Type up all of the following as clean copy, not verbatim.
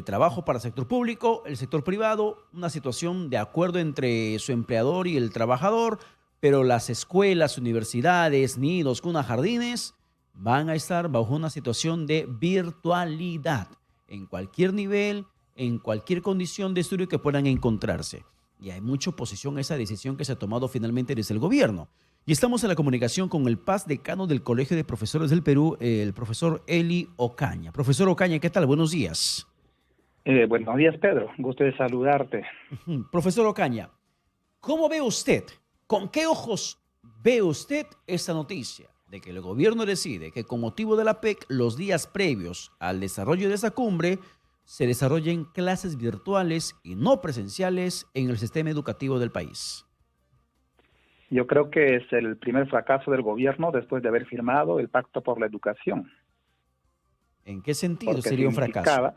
trabajo para el sector público, el sector privado, una situación de acuerdo entre su empleador y el trabajador, pero las escuelas, universidades, nidos, cunas, jardines van a estar bajo una situación de virtualidad en cualquier nivel, en cualquier condición de estudio que puedan encontrarse. Y hay mucha oposición a esa decisión que se ha tomado finalmente desde el gobierno. Y estamos en la comunicación con el PAS decano del Colegio de Profesores del Perú, el profesor Eli Ocaña. Profesor Ocaña, ¿qué tal? Buenos días. Buenos días, Pedro. Gusto de saludarte. Profesor Ocaña, ¿cómo ve usted, con qué ojos ve usted esta noticia de que el gobierno decide que con motivo de la PEC, los días previos al desarrollo de esa cumbre, se desarrollen clases virtuales y no presenciales en el sistema educativo del país? Yo creo que es el primer fracaso del gobierno después de haber firmado el Pacto por la Educación. ¿En qué sentido Porque sería un fracaso?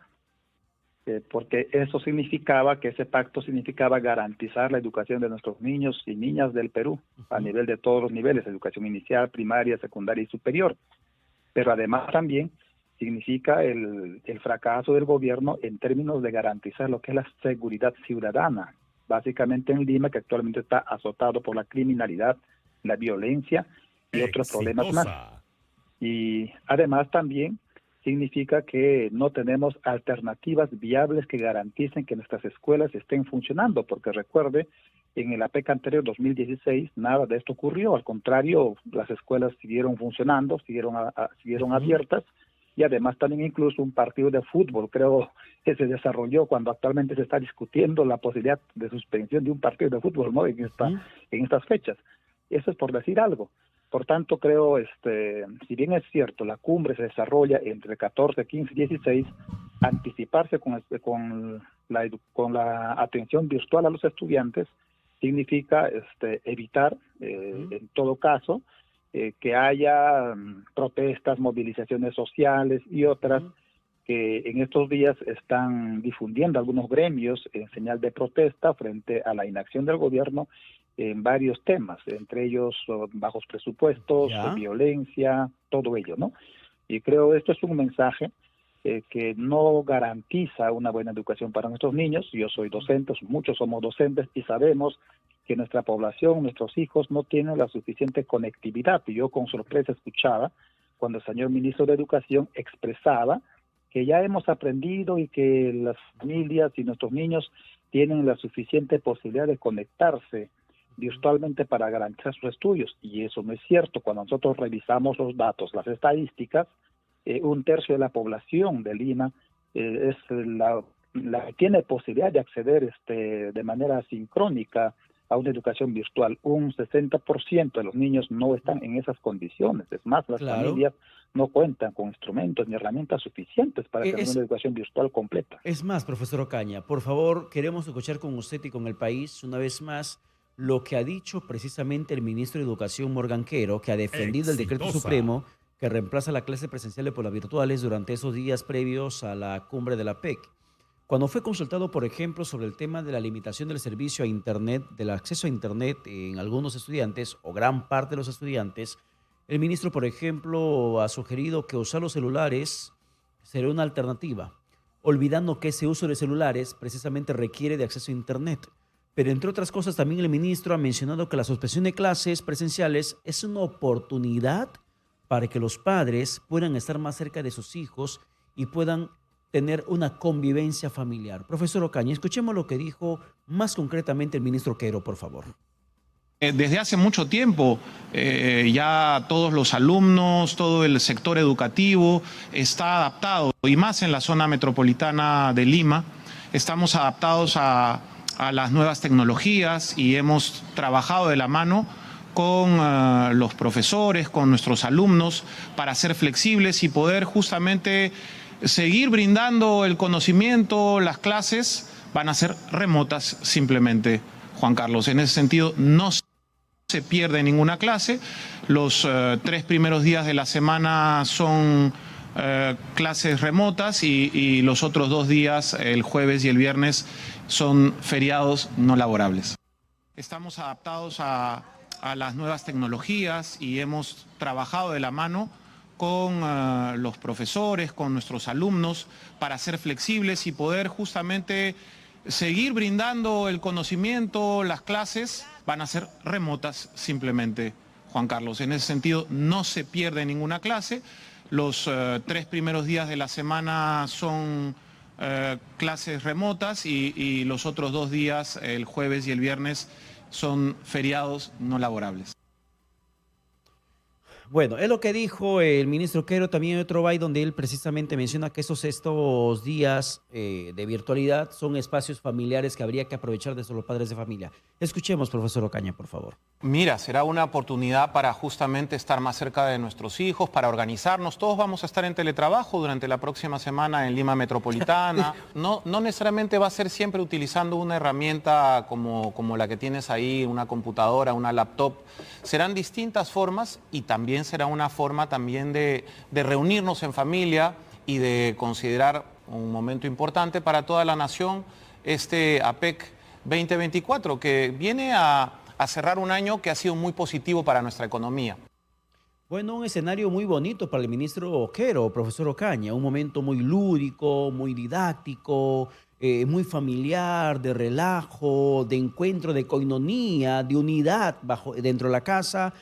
porque eso significaba que ese pacto significaba garantizar la educación de nuestros niños y niñas del Perú, a nivel de todos los niveles, educación inicial, primaria, secundaria y superior. Pero además también significa el fracaso del gobierno en términos de garantizar lo que es la seguridad ciudadana, básicamente en Lima, que actualmente está azotado por la criminalidad, la violencia y otros problemas más. Y además también significa que no tenemos alternativas viables que garanticen que nuestras escuelas estén funcionando, porque recuerde, en la PEC anterior, 2016, nada de esto ocurrió. Al contrario, las escuelas siguieron funcionando, siguieron abiertas, y además también incluso un partido de fútbol, creo que se desarrolló cuando actualmente se está discutiendo la posibilidad de suspensión de un partido de fútbol, ¿no? en estas fechas. Eso es por decir algo. Por tanto, creo, si bien es cierto, la cumbre se desarrolla entre 14, 15 y 16, anticiparse con la atención virtual a los estudiantes significa evitar, en todo caso, que haya protestas, movilizaciones sociales y otras que en estos días están difundiendo algunos gremios en señal de protesta frente a la inacción del gobierno en varios temas, entre ellos bajos presupuestos, violencia, todo ello, ¿no? Y creo esto es un mensaje que no garantiza una buena educación para nuestros niños. Yo soy docente, muchos somos docentes y sabemos que nuestra población, nuestros hijos no tienen la suficiente conectividad. Y yo con sorpresa escuchaba cuando el señor ministro de Educación expresaba que ya hemos aprendido y que las familias y nuestros niños tienen la suficiente posibilidad de conectarse virtualmente para garantizar sus estudios, y eso no es cierto. Cuando nosotros revisamos los datos, las estadísticas, un tercio de la población de Lima es la que tiene posibilidad de acceder de manera sincrónica a una educación virtual. Un 60% de los niños no están en esas condiciones. Es más, las familias no cuentan con instrumentos ni herramientas suficientes para tener una educación virtual completa. Es más, profesor Ocaña, por favor, queremos escuchar con usted y con el país una vez más lo que ha dicho precisamente el ministro de Educación, Morgan Quero, que ha defendido el decreto supremo que reemplaza la clase presencial por las virtuales durante esos días previos a la cumbre de la PEC. Cuando fue consultado, por ejemplo, sobre el tema de la limitación del servicio a Internet, del acceso a Internet en algunos estudiantes o gran parte de los estudiantes, el ministro, por ejemplo, ha sugerido que usar los celulares sería una alternativa, olvidando que ese uso de celulares precisamente requiere de acceso a Internet. Pero entre otras cosas, también el ministro ha mencionado que la suspensión de clases presenciales es una oportunidad para que los padres puedan estar más cerca de sus hijos y puedan tener una convivencia familiar. Profesor Ocaña, escuchemos lo que dijo más concretamente el ministro Quero, por favor. Desde hace mucho tiempo ya todos los alumnos, todo el sector educativo está adaptado, y más en la zona metropolitana de Lima, estamos adaptados a las nuevas tecnologías y hemos trabajado de la mano con los profesores, con nuestros alumnos, para ser flexibles y poder justamente seguir brindando el conocimiento. Las clases van a ser remotas simplemente, Juan Carlos. En ese sentido, no se pierde ninguna clase. Los 3 primeros días de la semana son clases remotas y los otros 2 días, el jueves y el viernes, son feriados no laborables. Estamos adaptados a las nuevas tecnologías y hemos trabajado de la mano con los profesores, con nuestros alumnos, para ser flexibles y poder justamente seguir brindando el conocimiento. Las clases van a ser remotas simplemente, Juan Carlos. En ese sentido, no se pierde ninguna clase. Los 3 primeros días de la semana son clases remotas y los otros 2 días, el jueves y el viernes, son feriados no laborables. Bueno, es lo que dijo el ministro Quero. También hay otro byte donde él precisamente menciona que estos días de virtualidad son espacios familiares que habría que aprovechar desde los padres de familia. Escuchemos, profesor Ocaña, por favor. Mira, será una oportunidad para justamente estar más cerca de nuestros hijos, para organizarnos. Todos vamos a estar en teletrabajo durante la próxima semana en Lima Metropolitana. No necesariamente va a ser siempre utilizando una herramienta como la que tienes ahí, una computadora, una laptop. Serán distintas formas y también será una forma también de reunirnos en familia y de considerar un momento importante para toda la nación, este APEC 2024, que viene a cerrar un año que ha sido muy positivo para nuestra economía. Bueno, un escenario muy bonito para el ministro Quero, profesor Ocaña, un momento muy lúdico, muy didáctico, muy familiar, de relajo, de encuentro, de coinonía, de unidad dentro de la casa,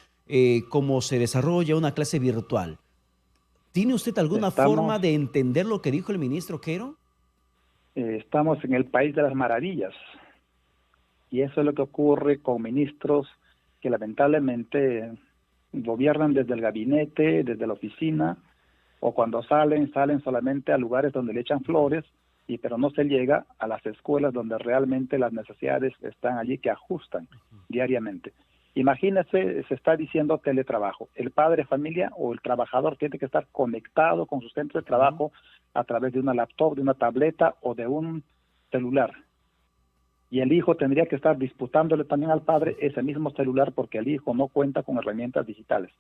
como se desarrolla una clase virtual. ¿Tiene usted alguna forma de entender lo que dijo el ministro Quero? Estamos en el país de las maravillas. Y eso es lo que ocurre con ministros que lamentablemente gobiernan desde el gabinete, desde la oficina, o cuando salen solamente a lugares donde le echan flores, pero no se llega a las escuelas donde realmente las necesidades están allí, que ajustan diariamente. Imagínese, se está diciendo teletrabajo. El padre de familia o el trabajador tiene que estar conectado con su centro de trabajo a través de una laptop, de una tableta o de un celular. Y el hijo tendría que estar disputándole también al padre ese mismo celular porque el hijo no cuenta con herramientas digitales.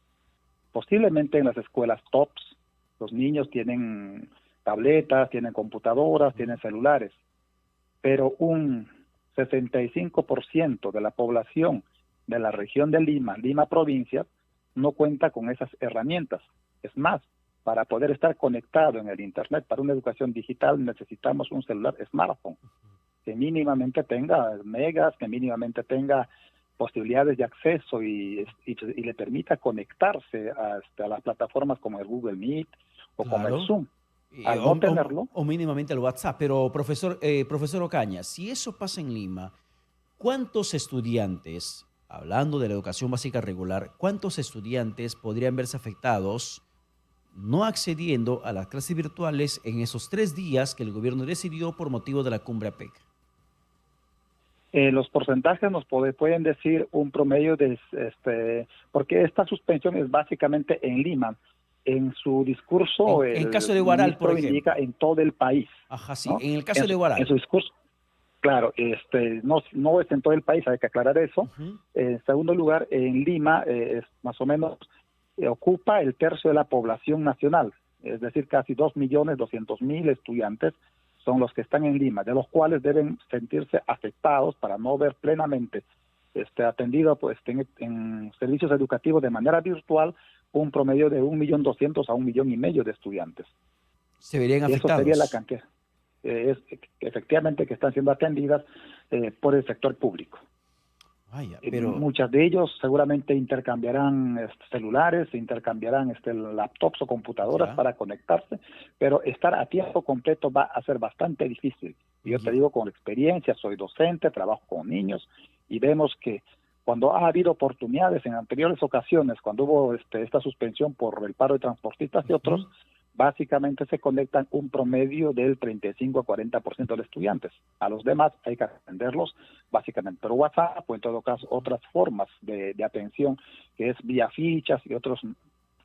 Posiblemente en las escuelas tops, los niños tienen tabletas, tienen computadoras, tienen celulares, pero un 65% de la población de la región de Lima provincia, no cuenta con esas herramientas. Es más, para poder estar conectado en el Internet, para una educación digital, necesitamos un celular smartphone que mínimamente tenga megas, que mínimamente tenga posibilidades de acceso y le permita conectarse a las plataformas como el Google Meet o como el Zoom. Al no tenerlo, o mínimamente el WhatsApp. Pero, profesor Ocaña, si eso pasa en Lima, ¿cuántos estudiantes, hablando de la educación básica regular, cuántos estudiantes podrían verse afectados no accediendo a las clases virtuales en esos 3 días que el gobierno decidió por motivo de la cumbre APEC? Los porcentajes nos pueden decir un promedio de, porque esta suspensión es básicamente en Lima. En su discurso, en caso de Huaral, por ejemplo, indica en todo el país. Ajá, sí. ¿No? En el caso de Huaral. En su discurso, claro, no es en todo el país, hay que aclarar eso. En segundo lugar, en Lima, es más o menos ocupa el tercio de la población nacional, es decir, casi 2.200.000 estudiantes son los que están en Lima, de los cuales deben sentirse afectados para no ver plenamente atendido en servicios educativos de manera virtual un promedio de 1.200.000 a 1,5 millones de estudiantes. Se verían afectados. Eso sería la cantidad. Efectivamente que están siendo atendidas por el sector público. Vaya, pero muchas de ellos seguramente intercambiarán celulares, intercambiarán laptops o computadoras para conectarse, pero estar a tiempo completo va a ser bastante difícil. Yo te digo con experiencia, soy docente, trabajo con niños y vemos que cuando ha habido oportunidades en anteriores ocasiones, cuando hubo esta suspensión por el paro de transportistas y otros, básicamente se conectan un promedio del 35 a 40% de estudiantes. A los demás hay que atenderlos básicamente por WhatsApp o en todo caso otras formas de atención, que es vía fichas y otras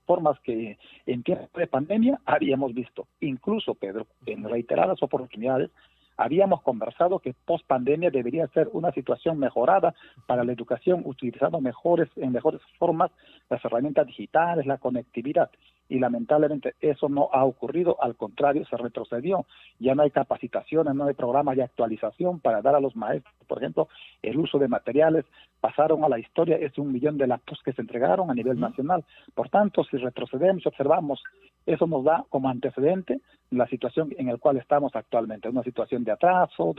formas que en tiempo de pandemia habíamos visto. Incluso, Pedro, en reiteradas oportunidades, habíamos conversado que post pandemia debería ser una situación mejorada para la educación, utilizando en mejores formas las herramientas digitales, la conectividad. y lamentablemente eso no ha ocurrido, al contrario, se retrocedió. Ya no hay capacitaciones, no hay programas de actualización para dar a los maestros, por ejemplo, el uso de materiales. Pasaron a la historia, es 1 millón de laptops que se entregaron a nivel nacional. Por tanto, si retrocedemos y observamos, eso nos da como antecedente la situación en la cual estamos actualmente, una situación de atraso,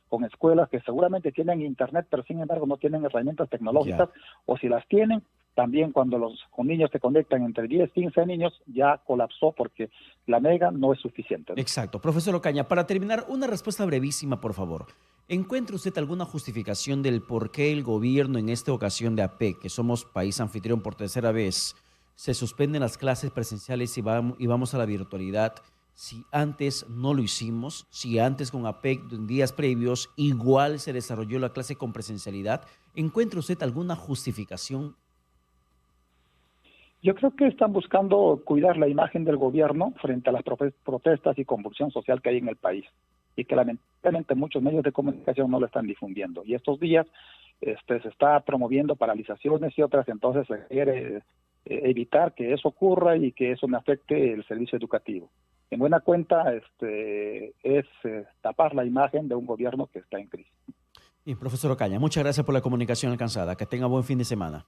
con escuelas que seguramente tienen internet, pero sin embargo no tienen herramientas tecnológicas, o si las tienen, también cuando los niños se conectan entre 10, 15 niños, ya colapsó porque la mega no es suficiente, ¿no? Exacto. Profesor Ocaña, para terminar, una respuesta brevísima, por favor. ¿Encuentra usted alguna justificación del por qué el gobierno en esta ocasión de APEC, que somos país anfitrión por tercera vez, se suspenden las clases presenciales y vamos a la virtualidad? Si antes no lo hicimos, si antes con APEC en días previos igual se desarrolló la clase con presencialidad, ¿encuentra usted alguna justificación? Yo creo que están buscando cuidar la imagen del gobierno frente a las protestas y convulsión social que hay en el país, y que lamentablemente muchos medios de comunicación no lo están difundiendo. Y estos días se está promoviendo paralizaciones y otras, entonces se quiere evitar que eso ocurra y que eso me afecte el servicio educativo. En buena cuenta es tapar la imagen de un gobierno que está en crisis. Bien, profesor Ocaña, muchas gracias por la comunicación alcanzada. Que tenga buen fin de semana.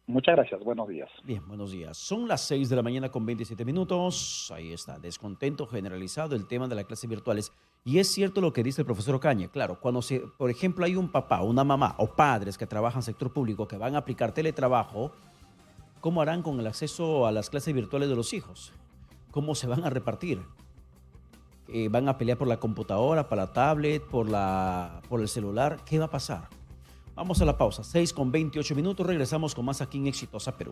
Muchas gracias, buenos días. Bien, buenos días. Son las 6 de la mañana con 27 minutos. Ahí está, descontento generalizado el tema de las clases virtuales. Y es cierto lo que dice el profesor Ocaña. Claro, cuando por ejemplo, hay un papá, una mamá o padres que trabajan en sector público que van a aplicar teletrabajo, ¿cómo harán con el acceso a las clases virtuales de los hijos? ¿Cómo se van a repartir? ¿Van a pelear por la computadora, por la tablet, por el celular? ¿Qué va a pasar? Vamos a la pausa, 6 con 28 minutos, regresamos con más aquí en Exitosa Perú.